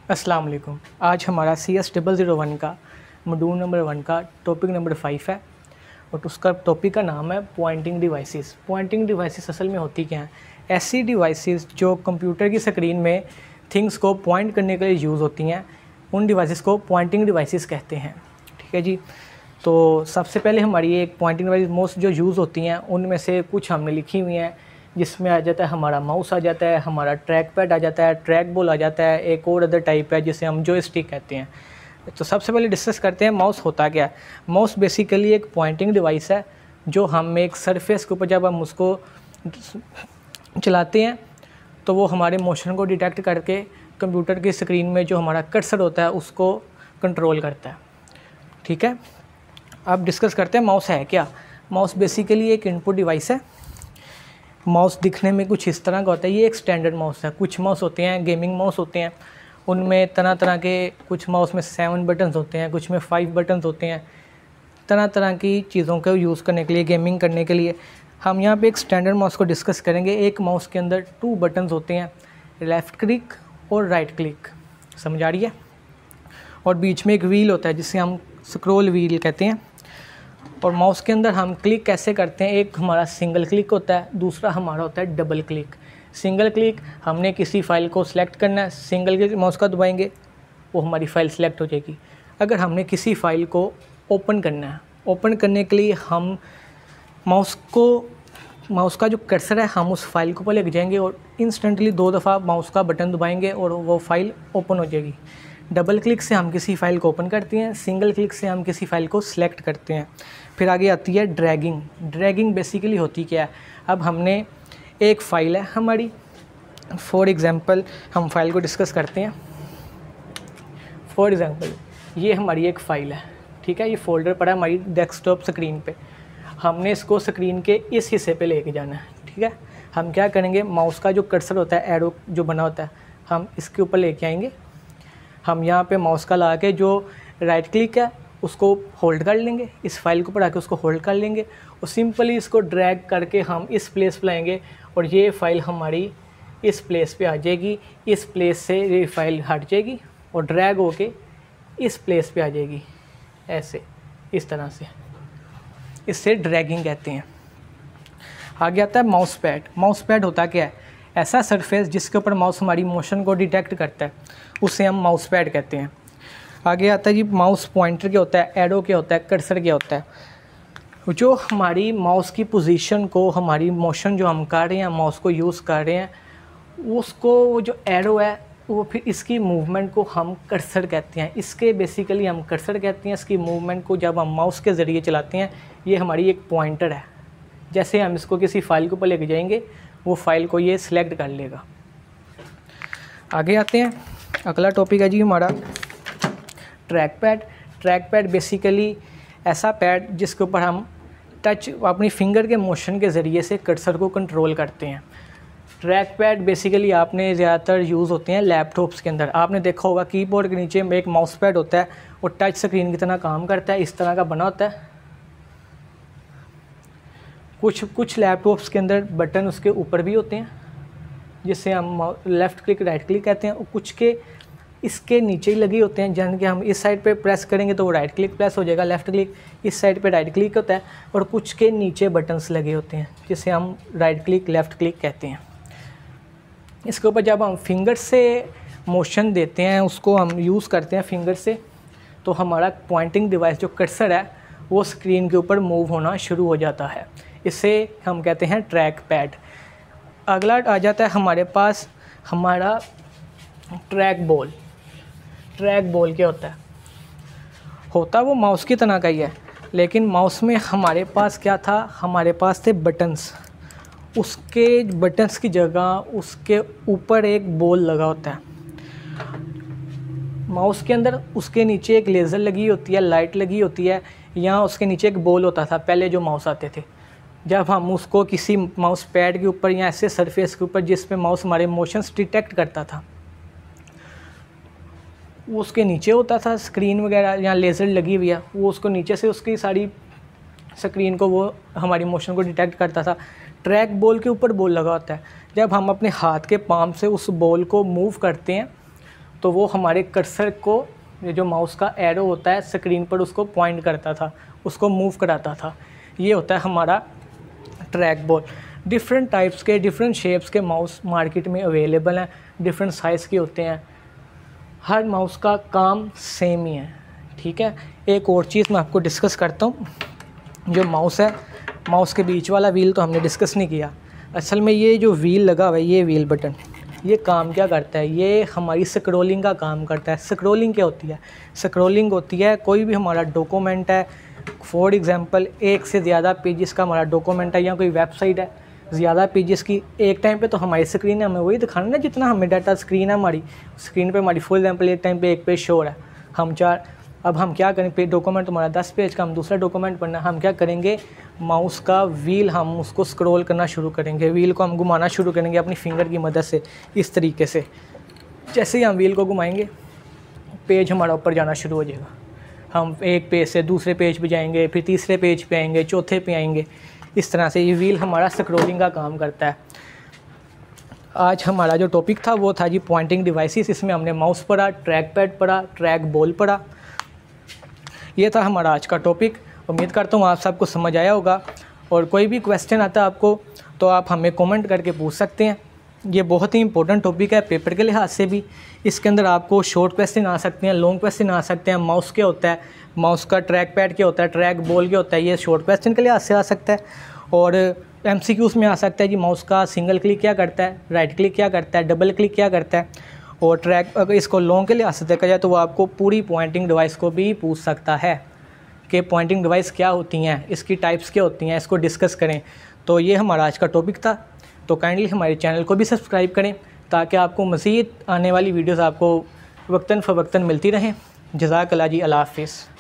अस्सलाम वालेकुम। आज हमारा CS001 का मॉड्यूल नंबर 1 का टॉपिक नंबर 5 है और उसका टॉपिक का नाम है पॉइंटिंग डिवाइसेस। पॉइंटिंग डिवाइसेस असल में होती क्या हैं? ऐसी डिवाइसेस जो कंप्यूटर की स्क्रीन में थिंग्स को पॉइंट करने के लिए यूज़ होती हैं, उन डिवाइसेस को पॉइंटिंग डिवाइसेस कहते हैं। ठीक है जी। तो सबसे पहले हमारी एक पॉइंटिंग डिवाइस मोस्ट जो यूज़ होती हैं उनमें से कुछ हमने लिखी हुई हैं, जिसमें आ जाता है हमारा माउस आ जाता है, हमारा ट्रैक पैड आ जाता है, ट्रैक बॉल आ जाता है, एक और अदर टाइप है जिसे हम जॉयस्टिक कहते हैं। तो सबसे पहले डिस्कस करते हैं माउस होता क्या है। माउस बेसिकली एक पॉइंटिंग डिवाइस है जो हम एक सरफेस के ऊपर जब हम उसको चलाते हैं तो वो हमारे मोशन को डिटेक्ट करके कंप्यूटर की स्क्रीन में जो हमारा कर्सर होता है उसको कंट्रोल करता है। ठीक है, अब डिस्कस करते हैं माउस है क्या। माउस बेसिकली एक इनपुट डिवाइस है। माउस दिखने में कुछ इस तरह का होता है। ये एक स्टैंडर्ड माउस है। कुछ माउस होते हैं गेमिंग माउस होते हैं, उनमें तरह तरह के, कुछ माउस में 7 बटन्स होते हैं, कुछ में 5 बटन्स होते हैं, तरह तरह की चीज़ों को यूज़ करने के लिए, गेमिंग करने के लिए। हम यहाँ पे एक स्टैंडर्ड माउस को डिस्कस करेंगे। एक माउस के अंदर 2 बटन्स होते हैं, लेफ़्ट क्लिक और राइट क्लिक, समझ आ रही है। और बीच में एक व्हील होता है जिसे हम स्क्रॉल व्हील कहते हैं। और माउस के अंदर हम क्लिक कैसे करते हैं, एक हमारा सिंगल क्लिक होता है, दूसरा हमारा होता है डबल क्लिक। सिंगल क्लिक, हमने किसी फ़ाइल को सिलेक्ट करना है, सिंगल क्लिक माउस का दबाएंगे वो हमारी फ़ाइल सिलेक्ट हो जाएगी। अगर हमने किसी फ़ाइल को ओपन करना है, ओपन करने के लिए हम माउस का जो कर्सर है हम उस फाइल के ऊपर लेके जाएंगे और इंस्टेंटली 2 दफ़ा माउस का बटन दबाएंगे और वो फ़ाइल ओपन हो जाएगी। डबल क्लिक से हम किसी फ़ाइल को ओपन करते हैं, सिंगल क्लिक से हम किसी फ़ाइल को सिलेक्ट करते हैं। फिर आगे आती है ड्रैगिंग। ड्रैगिंग बेसिकली होती क्या है, अब हमने एक फ़ाइल है हमारी, फॉर एग्ज़ाम्पल हम फाइल को डिस्कस करते हैं। फॉर एग्ज़ाम्पल ये हमारी एक फ़ाइल है, ठीक है, ये फ़ोल्डर पड़ा है हमारी डेस्कटॉप स्क्रीन पे। हमने इसको स्क्रीन के इस हिस्से पे लेके जाना है। ठीक है, हम क्या करेंगे, माउस का जो कर्सर होता है, एरो जो बना होता है, हम इसके ऊपर लेके आएंगे। हम यहाँ पे माउस का ला के जो राइट क्लिक है उसको होल्ड कर लेंगे, इस फाइल को पढ़ा के उसको होल्ड कर लेंगे और सिंपली इसको ड्रैग करके हम इस प्लेस पे लाएंगे और ये फ़ाइल हमारी इस प्लेस पे आ जाएगी। इस प्लेस से ये फाइल हट जाएगी और ड्रैग होके इस प्लेस पे आ जाएगी, ऐसे इस तरह से। इससे ड्रैगिंग कहते हैं। आगे आता है माउस पैड। माउस पैड होता क्या है, ऐसा सरफेस जिसके ऊपर माउस हमारी मोशन को डिटेक्ट करता है, उसे हम माउस पैड कहते हैं। आगे आता है जी माउस पॉइंटर क्या होता है, एरो क्या होता है, कर्सर क्या होता है। जो हमारी माउस की पोजीशन को, हमारी मोशन जो हम कर रहे हैं, माउस को यूज़ कर रहे हैं, उसको वो जो एरो है वो फिर इसकी मूवमेंट को हम कर्सर कहते हैं। इसके बेसिकली हम कर्सर कहते हैं। इसकी मूवमेंट को जब हम माउस के ज़रिए चलाते हैं, ये हमारी एक पॉइंटर है। जैसे हम इसको किसी फाइल के ऊपर लेके जाएंगे वो फाइल को ये सिलेक्ट कर लेगा। आगे आते हैं, अगला टॉपिक है जी हमारा track pad. Track pad basically ऐसा पैड जिसके ऊपर हम टच अपनी फिंगर के मोशन के ज़रिए से कर्सर को कंट्रोल करते हैं। ट्रैक पैड बेसिकली आपने ज़्यादातर यूज़ होते हैं लैपटॉप्स के अंदर। आपने देखा होगा कीबोर्ड के नीचे में एक माउस पैड होता है और टच स्क्रीन की तरह काम करता है, इस तरह का बना होता है। कुछ लैपटॉप्स के अंदर बटन उसके ऊपर भी होते हैं जिससे हम लेफ़्ट क्लिक राइट क्लिक कहते हैं, और कुछ के इसके नीचे ही लगे होते हैं, यानी कि हम इस साइड पे प्रेस करेंगे तो वो राइट क्लिक प्रेस हो जाएगा, लेफ़्ट क्लिक, इस साइड पे राइट क्लिक होता है, और कुछ के नीचे बटन्स लगे होते हैं जिसे हम राइट क्लिक लेफ़्ट क्लिक कहते हैं। इसके ऊपर जब हम फिंगर से मोशन देते हैं, उसको हम यूज़ करते हैं फिंगर से, तो हमारा पॉइंटिंग डिवाइस जो कर्सर है वो स्क्रीन के ऊपर मूव होना शुरू हो जाता है। इसे हम कहते हैं ट्रैक पैड। अगला आ जाता है हमारे पास हमारा ट्रैक बॉल। ट्रैक बॉल क्या होता है, होता वो माउस की तरह का ही है, लेकिन माउस में हमारे पास क्या था, हमारे पास थे बटन्स। उसके बटन्स की जगह उसके ऊपर एक बॉल लगा होता है माउस के अंदर। उसके नीचे एक लेज़र लगी होती है, लाइट लगी होती है, यहाँ उसके नीचे एक बॉल होता था पहले जो माउस आते थे। जब हम उसको किसी माउस पैड के ऊपर या ऐसे सरफेस के ऊपर जिस पे माउस हमारे मोशंस डिटेक्ट करता था, वो उसके नीचे होता था स्क्रीन वगैरह, यहाँ लेज़र लगी हुई है, वो उसको नीचे से उसकी सारी स्क्रीन को वो हमारी मोशन को डिटेक्ट करता था। ट्रैक बॉल के ऊपर बॉल लगा होता है। जब हम अपने हाथ के पाम से उस बॉल को मूव करते हैं तो वो हमारे कर्सर को, ये जो माउस का एरो होता है स्क्रीन पर, उसको पॉइंट करता था, उसको मूव कराता था। ये होता है हमारा ट्रैक बॉल। डिफरेंट टाइप्स के, डिफरेंट शेप्स के माउस मार्केट में अवेलेबल हैं, डिफरेंट साइज़ के होते हैं। हर माउस का काम सेम ही है, ठीक है। एक और चीज़ मैं आपको डिस्कस करता हूँ। जो माउस है, माउस के बीच वाला व्हील तो हमने डिस्कस नहीं किया। असल में ये जो व्हील लगा हुआ है, ये व्हील बटन, ये काम क्या करता है? ये हमारी स्क्रॉलिंग का काम करता है। स्क्रॉलिंग क्या होती है? स्क्रॉलिंग होती है कोई भी हमारा डॉक्यूमेंट है, फॉर एग्जांपल एक से ज़्यादा पेजेस का हमारा डॉक्यूमेंट है या कोई वेबसाइट है ज़्यादा पेजेस की, एक टाइम पे तो हमारी स्क्रीन है, हमें वही दिखाना ना जितना हमें डाटा स्क्रीन है हमारी स्क्रीन पे हमारी फॉर एग्जांपल एक टाइम पे एक पेज शो हो रहा है, अब हम क्या करें, पे डॉक्यूमेंट हमारा 10 पेज का, हम दूसरा डॉक्यूमेंट पढ़ना, हम क्या करेंगे, माउस का व्हील हम उसको स्क्रॉल करना शुरू करेंगे, व्हील को हम घुमाना शुरू करेंगे अपनी फिंगर की मदद से। इस तरीके से जैसे ही हम व्हील को घुमाएंगे, पेज हमारा ऊपर जाना शुरू हो जाएगा। हम एक पेज से दूसरे पेज पे जाएंगे, फिर तीसरे पेज पे आएंगे, चौथे पे आएंगे। इस तरह से ये व्हील हमारा स्क्रॉलिंग का काम करता है। आज हमारा जो टॉपिक था वो था जी पॉइंटिंग डिवाइसेस। इसमें हमने माउस पढ़ा, ट्रैक पैड पढ़ा, ट्रैक बॉल पढ़ा। ये था हमारा आज का टॉपिक। उम्मीद करता हूँ आप सबको समझ आया होगा। और कोई भी क्वेश्चन आता है आपको तो आप हमें कमेंट करके पूछ सकते हैं। ये बहुत ही इंपॉर्टेंट टॉपिक है पेपर के लिहाज से भी। इसके अंदर आपको शॉर्ट क्वेश्चन आ सकते हैं, लॉन्ग क्वेश्चन आ सकते हैं। माउस क्या होता है, माउस का ट्रैक पैड क्या होता है, ट्रैक बॉल क्या होता है, ये शॉर्ट क्वेश्चन के लिहाज से आ सकता है। और MCQs में आ सकता है जी माउस का सिंगल क्लिक क्या करता है, राइट क्लिक क्या करता है, डबल क्लिक क्या करता है। और ट्रैक, अगर इसको लॉन्ग के लिहाज से देखा जाए तो वो आपको पूरी पॉइंटिंग डिवाइस को भी पूछ सकता है कि पॉइंटिंग डिवाइस क्या होती हैं, इसकी टाइप्स क्या होती हैं, इसको डिस्कस करें। तो ये हमारा आज का टॉपिक था। तो काइंडली हमारे चैनल को भी सब्सक्राइब करें ताकि आपको मज़ीद आने वाली वीडियोस आपको वक्तन फ़वक्तन मिलती रहें। जज़ाकल्लाह जी, अल्लाह हाफ़िज़।